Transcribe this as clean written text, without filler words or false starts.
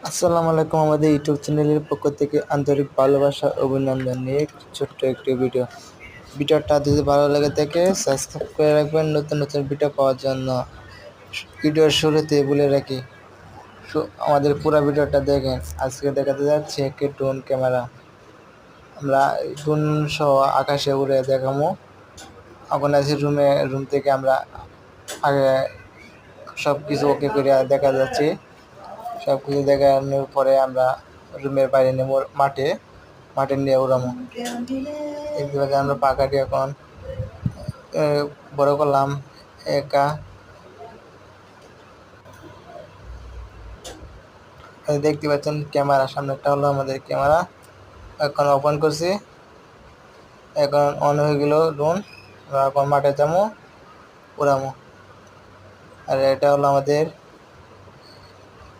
আসসালামু আলাইকুম। আমাদের ইউটিউব চ্যানেলের পক্ষ থেকে আন্তরিক ভালোবাসা অভিনন্দন নিয়ে ছোট্ট একটি ভিডিওটা যদি ভালো লাগে থাকে সাবস্ক্রাইব করে রাখবেন নতুন নতুন ভিডিও পাওয়ার জন্য। ভিডিওর শুরুতে বলে রাখি, আমাদের পুরো ভিডিওটা দেখেন। আজকে দেখাতে যাচ্ছে একটি ড্রোন ক্যামেরা। আমরা ড্রোন সহ আকাশে উড়ে দেখাবো। এখন আছি রুম থেকে আমরা আগে সব কিছু ওকে করে দেখা যাচ্ছে। সব কিছু দেখানোর পরে আমরা রুমের বাইরে নেব, মাঠে নিয়ে উড়ামো। দেখতে পাচ্ছি আমরা পাখাটি এখন বড় করলাম একা। দেখতে পাচ্ছেন ক্যামেরা, সামনেটা হলো আমাদের ক্যামেরা। এখন ওপেন করছি, এখন অন হয়ে গেল ড্রোন। আমরা এখন মাঠে যাবো, উড়ামো। আর এটা হলো আমাদের